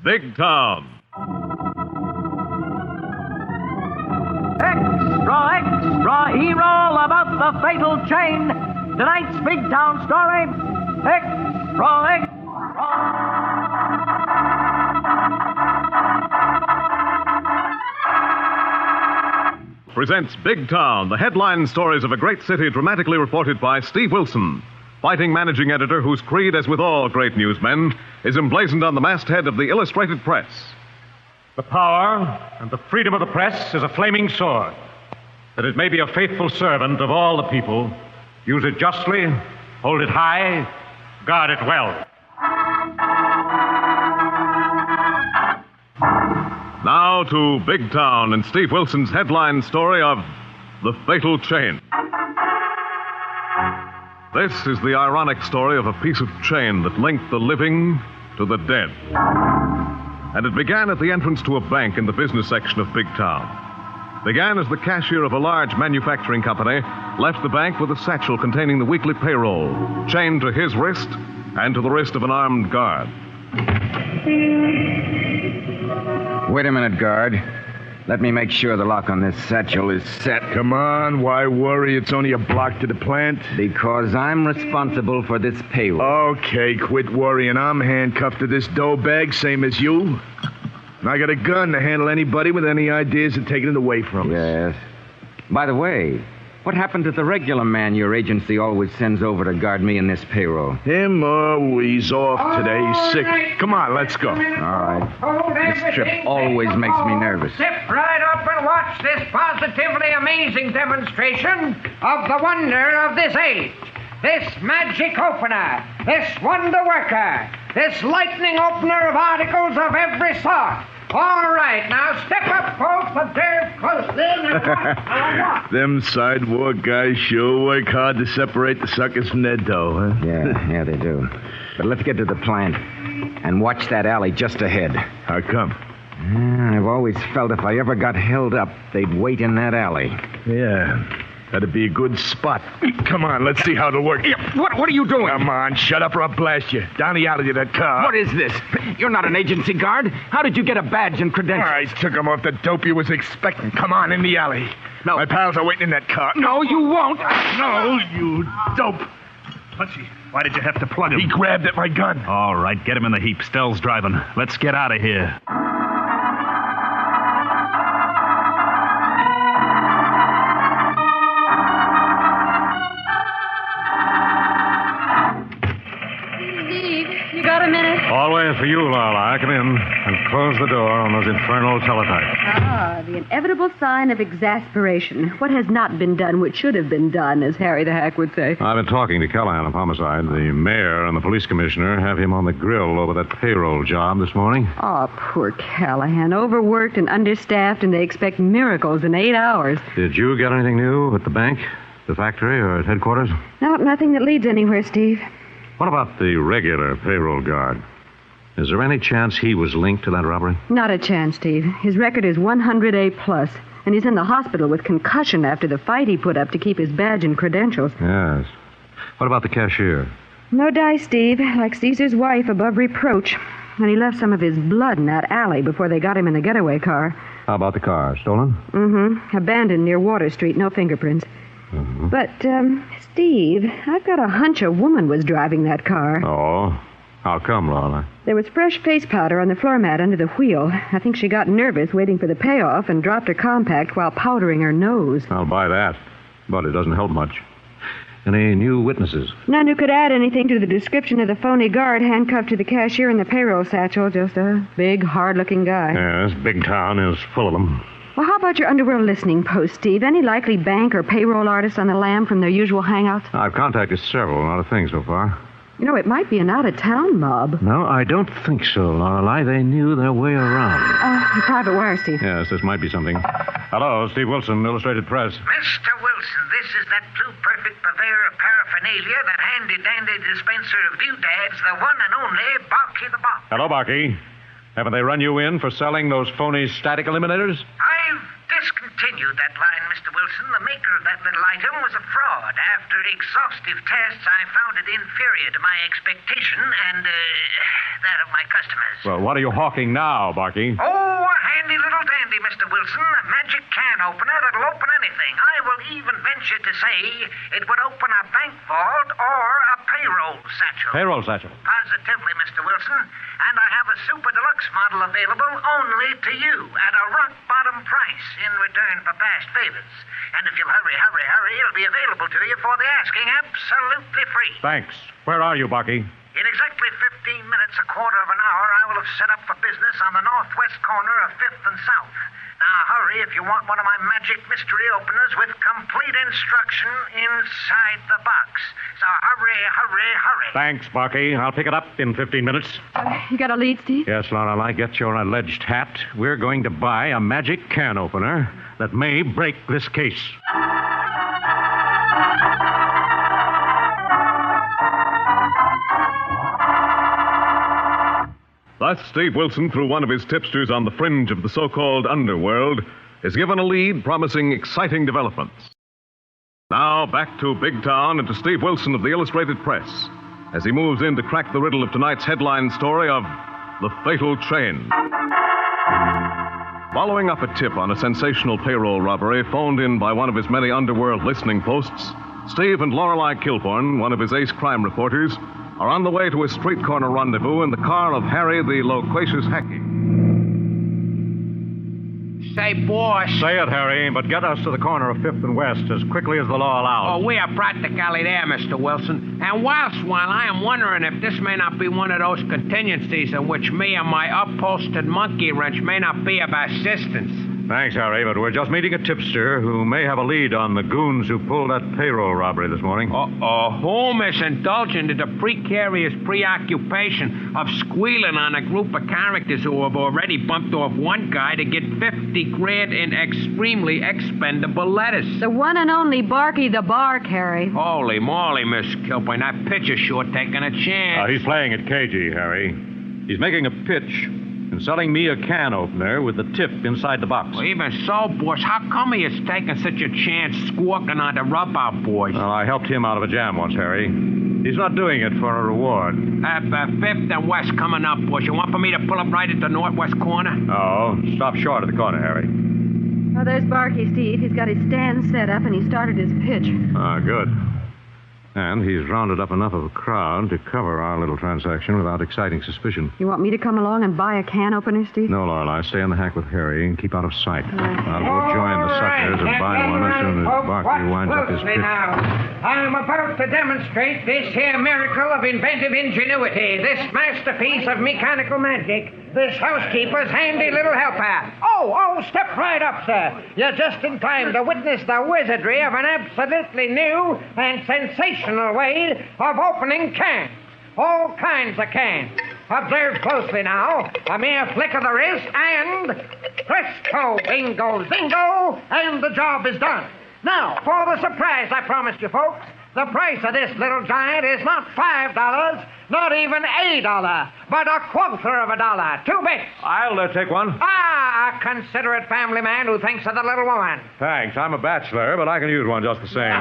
Big Town. Extra, extra, hear all about the fatal chain. Tonight's Big Town story. Extra, extra. Presents Big Town, the headline stories of a great city dramatically reported by Steve Wilson, fighting managing editor whose creed, as with all great newsmen, is emblazoned on the masthead of the Illustrated Press. The power and the freedom of the press is a flaming sword, that it may be a faithful servant of all the people. Use it justly, hold it high, guard it well. Now to Big Town and Steve Wilson's headline story of The Fatal Chain. This is the ironic story of a piece of chain that linked the living to the dead. And it began at the entrance to a bank in the business section of Big Town. Began as the cashier of a large manufacturing company left the bank with a satchel containing the weekly payroll, chained to his wrist and to the wrist of an armed guard. Wait a minute, guard. Let me make sure the lock on this satchel is set. Come on, why worry? It's only a block to the plant. Because I'm responsible for this payroll. Okay, quit worrying. I'm handcuffed to this dough bag, same as you. And I got a gun to handle anybody with any ideas of taking it away from us. Yes. By the way, what happened to the regular man your agency always sends over to guard me in this payroll? Him, he's off today. He's sick. Come on, let's go. All right. This trip always makes me nervous. Step right up and watch this positively amazing demonstration of the wonder of this age. This magic opener, this wonder worker, this lightning opener of articles of every sort. All right, now step up, folks, observe closely, and watch. Them sidewalk guys sure work hard to separate the suckers from their dough, huh? Yeah, they do. But let's get to the plant and watch that alley just ahead. How come? I've always felt if I ever got held up, they'd wait in that alley. Yeah, that'd be a good spot. Come on, let's see how it'll work. What are you doing? Come on, shut up or I'll blast you. Down the alley to that car. What is this? You're not an agency guard. How did you get a badge and credentials? I took him off the dope you was expecting. Come on, in the alley. No. My pals are waiting in that car. No, you won't. No, you dope. Punchy, why did you have to plug him? He grabbed at my gun. All right, get him in the heap. Stell's driving. Let's get out of here. You got a minute? All waiting for you, Lala. Come in and close the door on those infernal teletypes. Ah, the inevitable sign of exasperation. What has not been done, which should have been done, as Harry the Hack would say. I've been talking to Callahan of Homicide. The mayor and the police commissioner have him on the grill over that payroll job this morning. Oh, poor Callahan. Overworked and understaffed, and they expect miracles in 8 hours. Did you get anything new at the bank, the factory, or at headquarters? No, nothing that leads anywhere, Steve. What about the regular payroll guard? Is there any chance he was linked to that robbery? Not a chance, Steve. His record is 100A plus, and he's in the hospital with concussion after the fight he put up to keep his badge and credentials. Yes. What about the cashier? No dice, Steve. Like Caesar's wife, above reproach. And he left some of his blood in that alley before they got him in the getaway car. How about the car? Stolen? Mm-hmm. Abandoned near Water Street. No fingerprints. Mm-hmm. But, Steve, I've got a hunch a woman was driving that car. Oh? How come, Lorna? There was fresh face powder on the floor mat under the wheel. I think she got nervous waiting for the payoff and dropped her compact while powdering her nose. I'll buy that. But it doesn't help much. Any new witnesses? None who could add anything to the description of the phony guard handcuffed to the cashier in the payroll satchel. Just a big, hard-looking guy. Yes, Big Town is full of them. Well, how about your underworld listening post, Steve? Any likely bank or payroll artists on the lam from their usual hangouts? I've contacted several, not a thing so far. You know, it might be an out-of-town mob. No, I don't think so, Lorelei. They knew their way around. The private wire, Steve. Yes, this might be something. Hello, Steve Wilson, Illustrated Press. Mr. Wilson, this is that blue-perfect purveyor of paraphernalia, that handy-dandy dispenser of doodads, the one and only Barky the Bop. Hello, Barky. Haven't they run you in for selling those phony static eliminators? I've discontinued that line, Mr. Wilson. The maker of that little item was a fraud. After exhaustive tests, I found it inferior to my expectation, and, that of my customers. Well, what are you hawking now, Barky? Oh, a handy little dandy, Mr. Wilson. A magic can opener that'll open anything. I will even venture to say it would open a bank vault or a payroll satchel. Payroll satchel. Positively, Mr. Wilson. And I have a super deluxe model available only to you at a rock-bottom price in return for past favors. And if you'll hurry, it'll be available to you for the asking, absolutely free. Thanks. Where are you, Barky? In exactly 15 minutes, a quarter of an hour, I will have set up for business on the northwest corner of 5th and South. Now, hurry if you want one of my magic mystery openers with complete instruction inside the box. So hurry. Thanks, Barky. I'll pick it up in 15 minutes. You got a lead, Steve? Yes, Lorelei, get your alleged hat. We're going to buy a magic can opener that may break this case. Thus, Steve Wilson, through one of his tipsters on the fringe of the so-called underworld, is given a lead promising exciting developments. Now, back to Big Town and to Steve Wilson of the Illustrated Press, as he moves in to crack the riddle of tonight's headline story of The Fatal Chain. Following up a tip on a sensational payroll robbery phoned in by one of his many underworld listening posts, Steve and Lorelei Kilborn, one of his ace crime reporters, are on the way to a street corner rendezvous in the car of Harry the loquacious Hackey. Say, boss. Say it, Harry, but get us to the corner of 5th and West as quickly as the law allows. Oh, we are practically there, Mr. Wilson. And while I am wondering if this may not be one of those contingencies in which me and my upholstered monkey wrench may not be of assistance. Thanks, Harry, but we're just meeting a tipster who may have a lead on the goons who pulled that payroll robbery this morning. Holmes is indulging in the precarious preoccupation of squealing on a group of characters who have already bumped off one guy to get 50 grand in extremely expendable lettuce. The one and only Barky the Bark, Harry. Holy moly, Miss Kilburn, that pitch is sure taking a chance. He's playing it cagey, Harry. He's making a pitch and selling me a can opener with the tip inside the box. Well, even so, boss, how come he is taking such a chance squawking on the rub-out boys? Well, I helped him out of a jam once, Harry. He's not doing it for a reward. 5th and West coming up, boss. You want for me to pull up right at the northwest corner? Oh, stop short of the corner, Harry. Oh, there's Barky, Steve. He's got his stand set up, and he started his pitch. Good. And he's rounded up enough of a crowd to cover our little transaction without exciting suspicion. You want me to come along and buy a can opener, Steve? No, Lorelei. Stay in the hack with Harry and keep out of sight. I'll go join the suckers and buy one as soon as Barky winds up his pitch. I'm about to demonstrate this here miracle of inventive ingenuity, this masterpiece of mechanical magic, this housekeeper's handy little helper. Oh, step right up, sir. You're just in time to witness the wizardry of an absolutely new and sensational way of opening cans. All kinds of cans. Observe closely now. A mere flick of the wrist and presto, bingo, zingo, and the job is done. Now, for the surprise I promised you folks. The price of this little giant is not $5, not even $1, but $0.25. 2 bits. I'll take one. A considerate family man who thinks of the little woman. Thanks. I'm a bachelor, but I can use one just the same.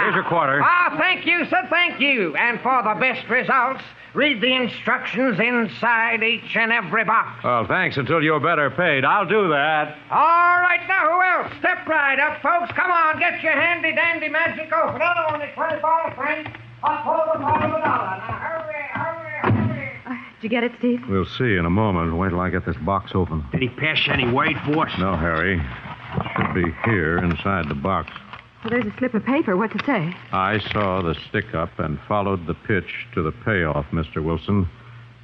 Here's your quarter. Thank you, sir, thank you. And for the best results, read the instructions inside each and every box. Well, thanks until you're better paid. I'll do that. All right, now, who else? Step right up, folks. Come on, get your handy-dandy magic opener. Only 25 cents. I'll pull the $1. Now, hurry. Did you get it, Steve? We'll see in a moment. Wait till I get this box open. Did he pass you any word for us? No, Harry. It should be here inside the box. Well, there's a slip of paper. What's it say? I saw the stick-up and followed the pitch to the payoff, Mr. Wilson.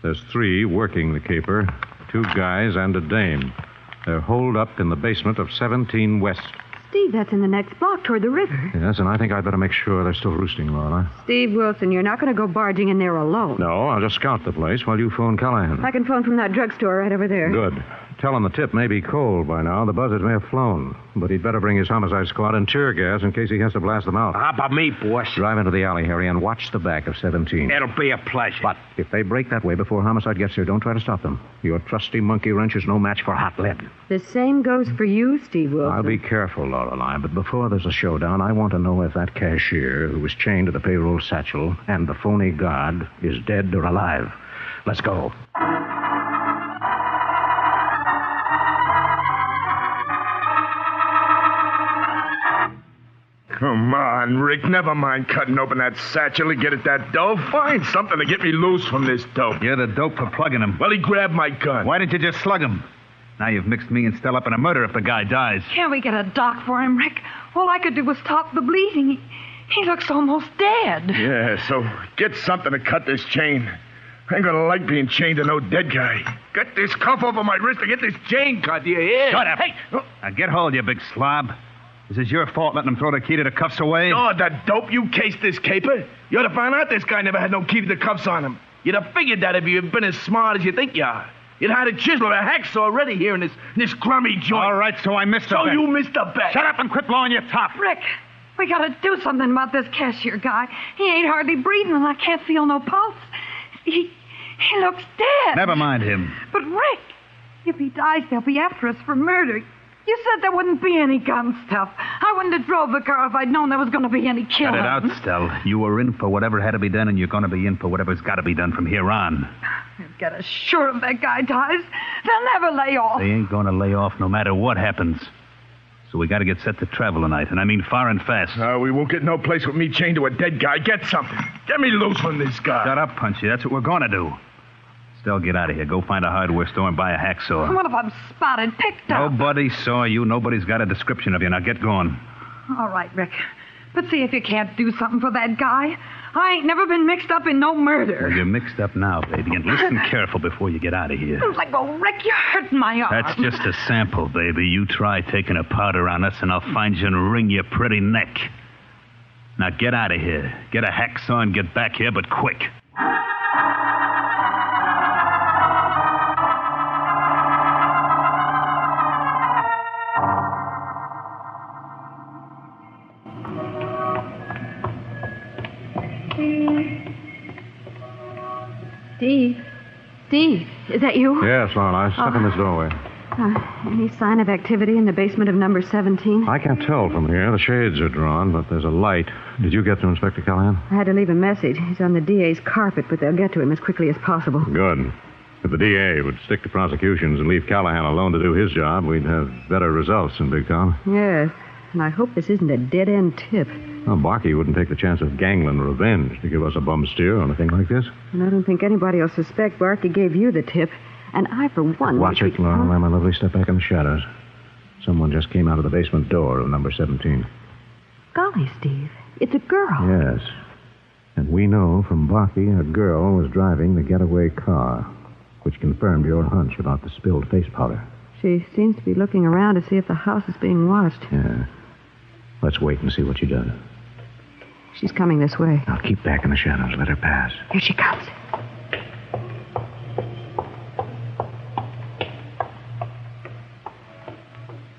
There's 3 working the caper, 2 guys and a dame. They're holed up in the basement of 17 West. Steve, that's in the next block toward the river. Yes, and I think I'd better make sure they're still roosting, Lorelei. Steve Wilson, you're not going to go barging in there alone. No, I'll just scout the place while you phone Callahan. I can phone from that drugstore right over there. Good. Tell him the tip may be cold by now. The buzzards may have flown. But he'd better bring his homicide squad and tear gas in case he has to blast them out. How about me, boss? Drive into the alley, Harry, and watch the back of 17. It'll be a pleasure. But if they break that way before homicide gets here, don't try to stop them. Your trusty monkey wrench is no match for hot lead. The same goes for you, Steve Wilson. I'll be careful, Lorelei, but before there's a showdown, I want to know if that cashier who was chained to the payroll satchel and the phony guard is dead or alive. Let's go. Come on, Rick. Never mind cutting open that satchel and get at that dough. Find something to get me loose from this dope. You're the dope for plugging him. Well, he grabbed my gun. Why didn't you just slug him? Now you've mixed me and Stella up in a murder if the guy dies. Can't we get a doc for him, Rick? All I could do was stop the bleeding. He looks almost dead. Yeah, so get something to cut this chain. I ain't gonna like being chained to no dead guy. Get this cuff over my wrist to get this chain cut, do you hear? Shut up. Hey! Now get hold, you big slob. Is it your fault letting him throw the key to the cuffs away? Oh, that dope you cased this caper. You ought to find out this guy never had no key to the cuffs on him. You'd have figured that if you'd been as smart as you think you are. You'd had a chisel or a hacksaw ready here in this crummy joint. All right, so I missed a bet. So you missed a bet. Shut up and quit blowing your top. Rick, we gotta do something about this cashier guy. He ain't hardly breathing and I can't feel no pulse. He looks dead. Never mind him. But Rick, if he dies, they'll be after us for murder. You said there wouldn't be any gun stuff. I wouldn't have drove the car if I'd known there was going to be any killing. Cut it out, Stell. You were in for whatever had to be done, and you're going to be in for whatever's got to be done from here on. You've got to sure if that guy dies, they'll never lay off. They ain't going to lay off no matter what happens. So we got to get set to travel tonight, and I mean far and fast. We won't get no place with me chained to a dead guy. Get something. Get me loose from this guy. Shut up, Punchy. That's what we're going to do. Stell, get out of here. Go find a hardware store and buy a hacksaw. What if I'm spotted, picked up? Nobody saw you. Nobody's got a description of you. Now get going. All right, Rick. But see if you can't do something for that guy. I ain't never been mixed up in no murder. Well, you're mixed up now, baby, and listen careful before you get out of here. Let go, Rick. You're hurting my arm. That's just a sample, baby. You try taking a powder on us, and I'll find you and wring your pretty neck. Now get out of here. Get a hacksaw and get back here, but quick. Steve, is that you? Yes, Lorelei. Step in this doorway. Any sign of activity in the basement of number 17? I can't tell from here. The shades are drawn, but there's a light. Did you get to Inspector Callahan? I had to leave a message. He's on the DA's carpet, but they'll get to him as quickly as possible. Good. If the DA would stick to prosecutions and leave Callahan alone to do his job, we'd have better results in Big Town. Yes, and I hope this isn't a dead-end tip. Well, Barkey wouldn't take the chance of gangland revenge to give us a bum steer on a thing like this. And I don't think anybody will suspect Barkey gave you the tip. And I, for one... Watch it, Lorelei, my lovely. Step back in the shadows. Someone just came out of the basement door of number 17. Golly, Steve, it's a girl. Yes. And we know from Barkey a girl was driving the getaway car, which confirmed your hunch about the spilled face powder. She seems to be looking around to see if the house is being watched. Yeah. Let's wait and see what she does. She's coming this way. Now keep back in the shadows. Let her pass. Here she comes.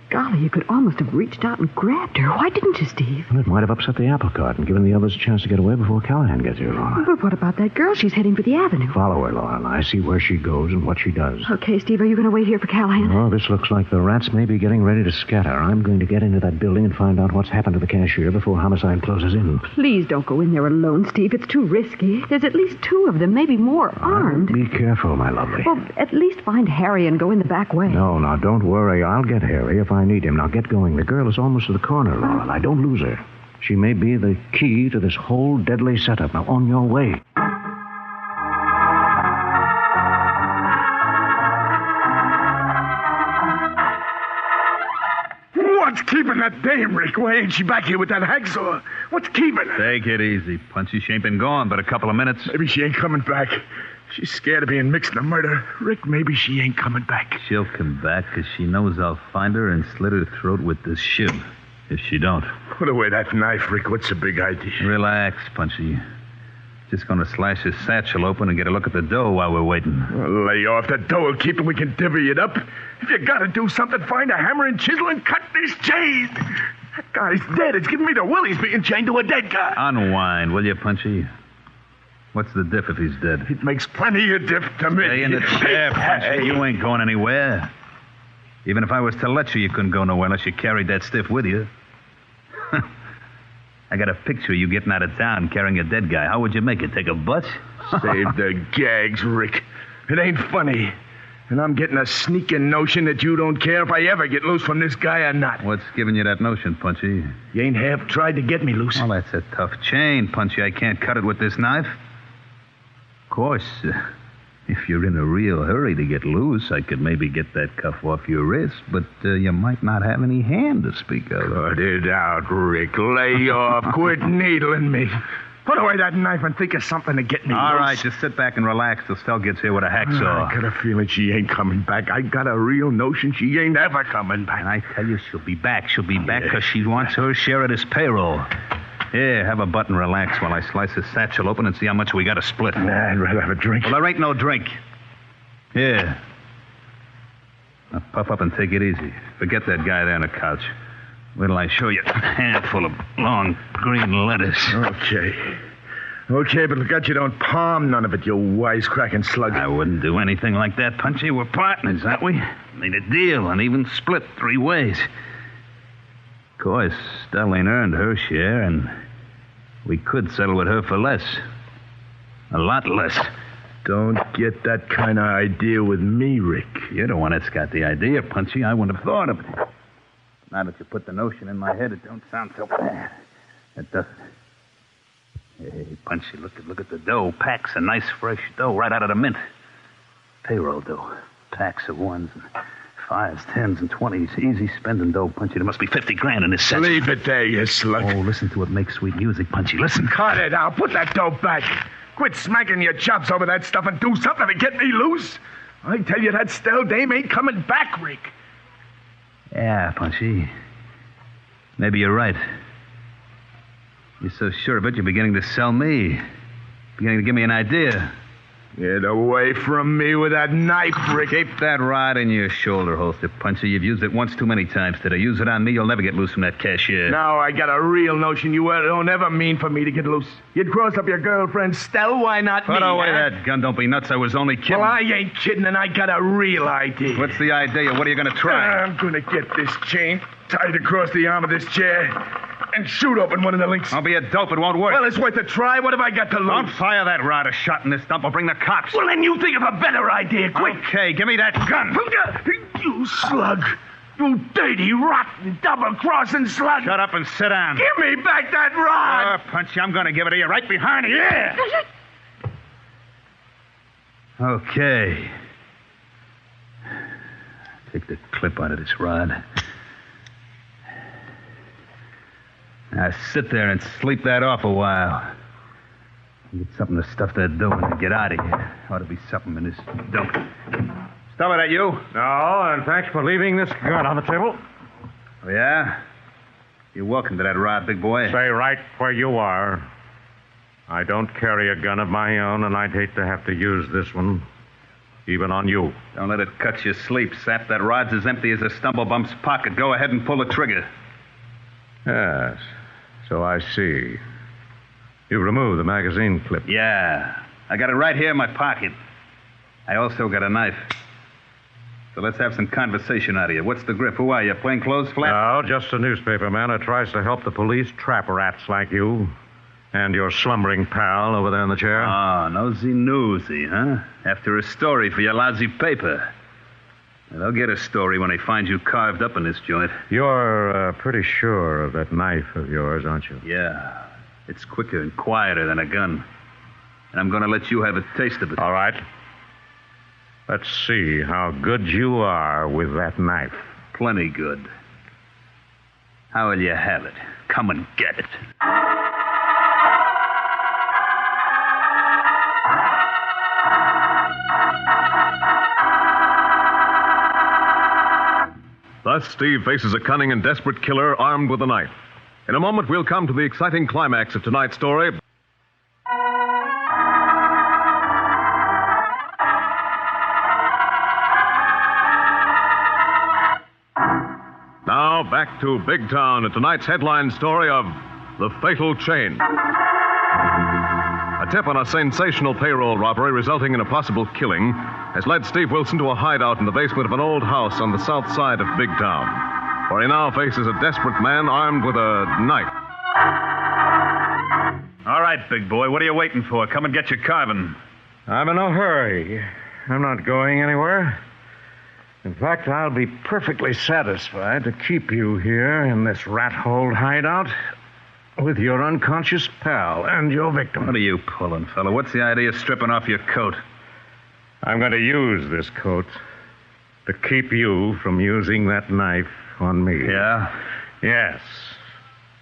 Golly, you could almost have reached out and grabbed her. Why didn't you, Steve? Well, it might have upset the apple cart and given the others a chance to get away before Callahan gets here, Lorelei. But what about that girl? She's heading for the avenue. Follow her, Lorelei. See where she goes and what she does. Okay, Steve, are you going to wait here for Callahan? Oh, this looks like the rats may be getting ready to scatter. I'm going to get into that building and find out what's happened to the cashier before homicide closes in. Please don't go in there alone, Steve. It's too risky. There's at least two of them, maybe more, armed. Be careful, my lovely. Well, at least find Harry and go in the back way. No, now, don't worry. I'll get Harry if I need him. Now, get going. The girl is almost to the corner, Lorelei. Don't lose her. She may be the key to this whole deadly setup. Now, on your way. What's keeping that dame, Rick? Why ain't she back here with that hacksaw? What's keeping her? Take it easy, Punchy. She ain't been gone but a couple of minutes. Maybe she ain't coming back. She's scared of being mixed in a murder. Rick, maybe she ain't coming back. She'll come back because she knows I'll find her and slit her throat with this shiv. If she don't. Put away that knife, Rick. What's the big idea? Relax, Punchy. Just going to slash his satchel open and get a look at the dough while we're waiting. Well, lay off. That dough will keep and we can divvy it up. If you got to do something, find a hammer and chisel and cut this chain. That guy's dead. It's giving me the willies being chained to a dead guy. Unwind, will you, Punchy? What's the diff if he's dead? It makes plenty of diff to me. Stay in the chair, Punchy. Hey. You ain't going anywhere. Even if I was to let you couldn't go nowhere unless you carried that stiff with you. I got a picture of you getting out of town carrying a dead guy. How would you make it? Take a bus? Save the gags, Rick. It ain't funny. And I'm getting a sneaking notion that you don't care if I ever get loose from this guy or not. What's giving you that notion, Punchy? You ain't half tried to get me loose. Well, that's a tough chain, Punchy. I can't cut it with this knife. Of course, if you're in a real hurry to get loose, I could maybe get that cuff off your wrist, but you might not have any hand to speak of. Cut it out, Rick. Lay off. Quit needling me. Put away that knife and think of something to get me All loose. right, just sit back and relax till Stell gets here with a hacksaw. I got a feeling she ain't coming back. I got a real notion she ain't ever coming back. And I tell you, she'll be back. She'll be back because she wants her share of this payroll. Here, have a butt and relax while I slice this satchel open and see how much we got to split. Nah, I'd rather have a drink. Well, there ain't no drink. Here. Now, puff up and take it easy. Forget that guy there on the couch. Wait till I show you a handful of long green lettuce. Okay, but look out you don't palm none of it, you wisecracking slug. I wouldn't do anything like that, Punchy. We're partners, aren't we? Made a deal, an even split 3 ways. Of course, Stell ain't earned her share, and we could settle with her for less. A lot less. Don't get that kind of idea with me, Rick. You're the one that's got the idea, Punchy. I wouldn't have thought of it. Now that you put the notion in my head, it don't sound so bad. It doesn't. Hey, Punchy, look at the dough. Packs of nice, fresh dough right out of the mint. Payroll dough. Packs of 1s and 5s, 10s, and 20s. Easy spending dough, Punchy. There must be 50 grand in this set. Leave it there, you slug. Oh, listen to it make sweet music, Punchy. Listen. Cut it out. Put that dough back. Quit smacking your chops over that stuff and do something to get me loose. I tell you, that Stell dame ain't coming back, Rick. Yeah, Punchy. Maybe you're right. You're so sure of it, you're beginning to sell me. Beginning to give me an idea. Get away from me with that knife, Rick. Keep that rod in your shoulder holster, Punchy. You've used it once too many times today. Use it on me, you'll never get loose from that cashier. Now I got a real notion you don't ever mean for me to get loose. You'd cross up your girlfriend, Stell. Why not me? Put away that gun. Don't be nuts. I was only kidding. Well, I ain't kidding, and I got a real idea. What's the idea? What are you going to try? I'm going to get this chain tied across the arm of this chair and shoot open one of the links. I'll be a dope. It won't work. Well, it's worth a try. What have I got to lose? Don't fire that rod. A shot in this dump will bring the cops. Well, then you think of a better idea, quick. Okay, give me that gun. You slug. You dirty, rotten, double-crossing slug. Shut up and sit down. Give me back that rod. Punchy, I'm going to give it to you right behind you. Yeah. Okay. Take the clip out of this rod. Now sit there and sleep that off a while. Get something to stuff that dough in and get out of here. Ought to be something in this dump. Stop it, that you? No, and thanks for leaving this gun on the table. Oh, yeah? You're welcome to that rod, big boy. Stay right where you are. I don't carry a gun of my own, and I'd hate to have to use this one, even on you. Don't let it cut your sleep, Sap. That rod's as empty as a stumblebump's pocket. Go ahead and pull the trigger. Yes, so I see. You removed the magazine clip. Yeah. I got it right here in my pocket. I also got a knife. So let's have some conversation out of you. What's the grip? Who are you, plainclothes flat? No, just a newspaper man who tries to help the police trap rats like you. And your slumbering pal over there in the chair. Ah, nosy, huh? After a story for your lousy paper. Well, they'll get a story when they find you carved up in this joint. You're pretty sure of that knife of yours, aren't you? Yeah. It's quicker and quieter than a gun. And I'm going to let you have a taste of it. All right. Let's see how good you are with that knife. Plenty good. How will you have it? Come and get it. Thus, Steve faces a cunning and desperate killer armed with a knife. In a moment, we'll come to the exciting climax of tonight's story. Now, back to Big Town and tonight's headline story of The Fatal Chain. A tip on a sensational payroll robbery resulting in a possible killing has led Steve Wilson to a hideout in the basement of an old house on the south side of Big Town, where he now faces a desperate man armed with a knife. All right, big boy, what are you waiting for? Come and get your carving. I'm in no hurry. I'm not going anywhere. In fact, I'll be perfectly satisfied to keep you here in this rat-hole hideout with your unconscious pal and your victim. What are you pulling, fella? What's the idea of stripping off your coat? I'm going to use this coat to keep you from using that knife on me. Yeah? Yes.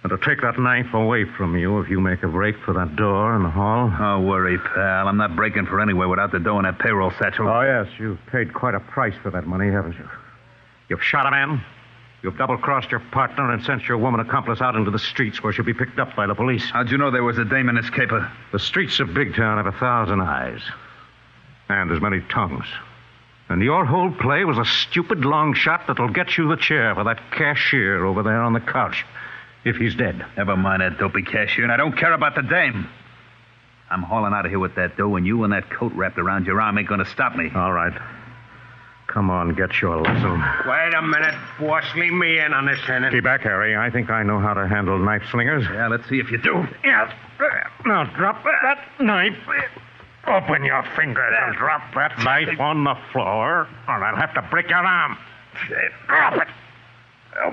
And to take that knife away from you if you make a break for that door in the hall. Don't worry, pal. I'm not breaking for anywhere without the dough in that payroll satchel. Oh, yes. You've paid quite a price for that money, haven't you? You've shot a man. You've double-crossed your partner and sent your woman accomplice out into the streets where she'll be picked up by the police. How'd you know there was a dame in this caper? The streets of Big Town have 1,000 eyes. And as many tongues. And your whole play was a stupid long shot that'll get you the chair for that cashier over there on the couch. If he's dead. Never mind that dopey cashier, and I don't care about the dame. I'm hauling out of here with that dough, and you and that coat wrapped around your arm ain't gonna stop me. All right. Come on, get your lesson. Wait a minute, boss. Leave me in on this, Lieutenant. Keep back, Harry. I think I know how to handle knife slingers. Yeah, let's see if you do. Yes. Now drop that knife. Open your fingers and drop that knife on the floor, or I'll have to break your arm. Drop it.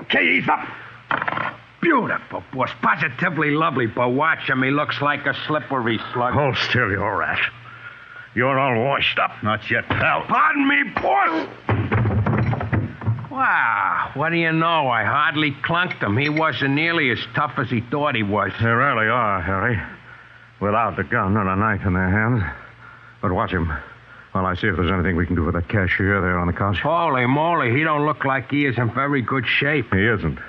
Okay, he's up. Beautiful, boss. Positively lovely, but watch him. He looks like a slippery slug. Hold still, you rat. You're all washed up. Not yet, pal. Pardon me, boss. Wow, what do you know? I hardly clunked him. He wasn't nearly as tough as he thought he was. They really are, Harry. Without a gun and a knife in their hands. But watch him while I see if there's anything we can do for that cashier there on the couch. Holy moly, he don't look like he is in very good shape. He isn't.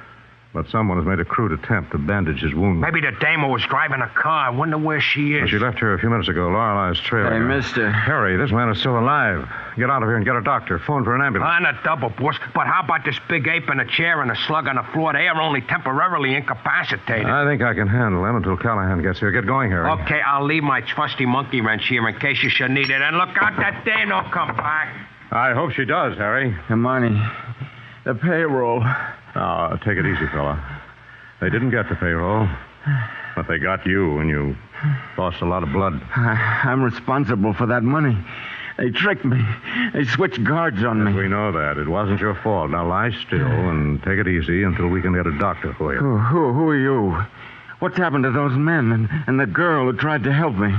But someone has made a crude attempt to bandage his wound. Maybe the dame who was driving a car. I wonder where she is. Well, she left here a few minutes ago. Lorelei's trailer. Hey, mister. Harry, this man is still alive. Get out of here and get a doctor. Phone for an ambulance. On a double, boss. But how about this big ape in a chair and a slug on the floor? They are only temporarily incapacitated. I think I can handle them until Callahan gets here. Get going, Harry. Okay, I'll leave my trusty monkey wrench here in case you should need it. And look out, that dame don't come back. I hope she does, Harry. The money. The payroll. Oh, take it easy, fella. They didn't get the payroll, but they got you, and you lost a lot of blood. I'm responsible for that money. They tricked me. They switched guards on me. We know that. It wasn't your fault. Now lie still and take it easy until we can get a doctor for you. Who are you? What's happened to those men and the girl who tried to help me?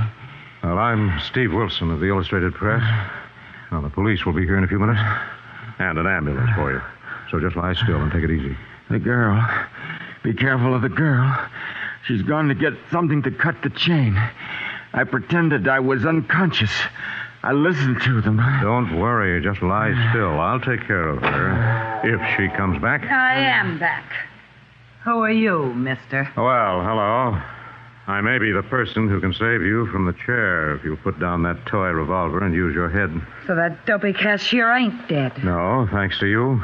Well, I'm Steve Wilson of the Illustrated Press. Now, the police will be here in a few minutes, and an ambulance for you. So just lie still and take it easy. The girl. Be careful of the girl. She's gone to get something to cut the chain. I pretended I was unconscious. I listened to them. Don't worry. Just lie still. I'll take care of her if she comes back. I am back. Who are you, mister? Well, hello. I may be the person who can save you from the chair if you put down that toy revolver and use your head. So that dopey cashier ain't dead. No, thanks to you.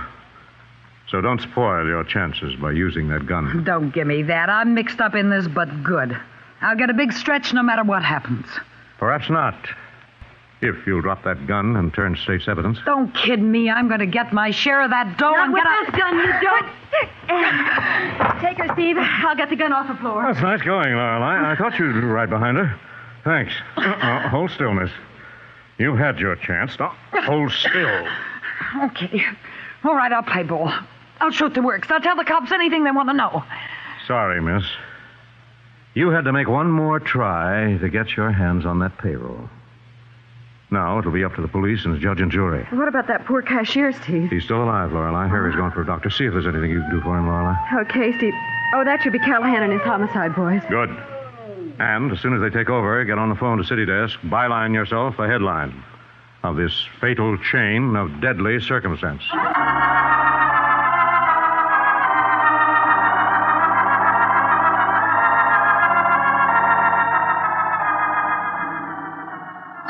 So don't spoil your chances by using that gun. Don't give me that. I'm mixed up in this, but good. I'll get a big stretch no matter what happens. Perhaps not. If you'll drop that gun and turn state's evidence. Don't kid me. I'm going to get my share of that dough and with get this gun, you don't. Take her, Steve. I'll get the gun off the floor. That's nice going, Lorelei. I thought you'd be right behind her. Thanks. Hold still, miss. You had your chance. Now, hold still. Okay. All right, I'll play ball. I'll shoot the works. I'll tell the cops anything they want to know. Sorry, miss. You had to make one more try to get your hands on that payroll. Now it'll be up to the police and the judge and jury. What about that poor cashier, Steve? He's still alive, Lorelei. Harry's gone for a doctor. See if there's anything you can do for him, Lorelei. Okay, Steve. Oh, that should be Callahan and his homicide boys. Good. And as soon as they take over, get on the phone to City Desk, byline yourself a headline of this fatal chain of deadly circumstance.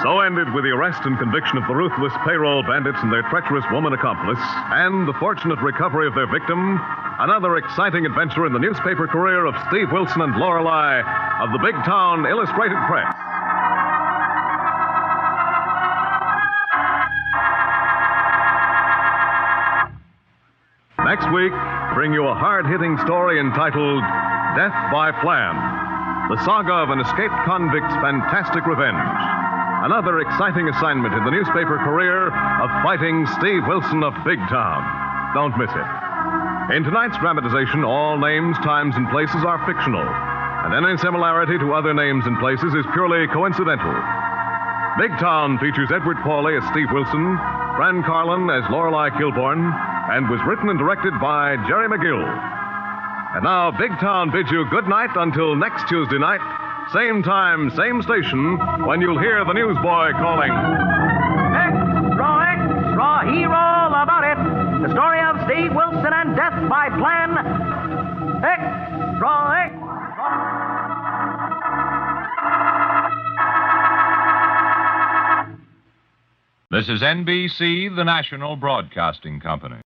So ended with the arrest and conviction of the ruthless payroll bandits and their treacherous woman accomplice, and the fortunate recovery of their victim, another exciting adventure in the newspaper career of Steve Wilson and Lorelei of the Big Town Illustrated Press. Next week, bring you a hard-hitting story entitled Death by Plan, the saga of an escaped convict's fantastic revenge. another exciting assignment in the newspaper career of fighting Steve Wilson of Big Town. Don't miss it. In tonight's dramatization, all names, times, and places are fictional, and any similarity to other names and places is purely coincidental. Big Town features Edward Pauley as Steve Wilson, Fran Carlin as Lorelei Kilborn, and was written and directed by Jerry McGill. And now, Big Town bids you good night until next Tuesday night, same time, same station, when you'll hear the newsboy calling. Extra, extra, hear all about it. The story of Steve Wilson and death by plan. Extra, extra. This is NBC, the national broadcasting company.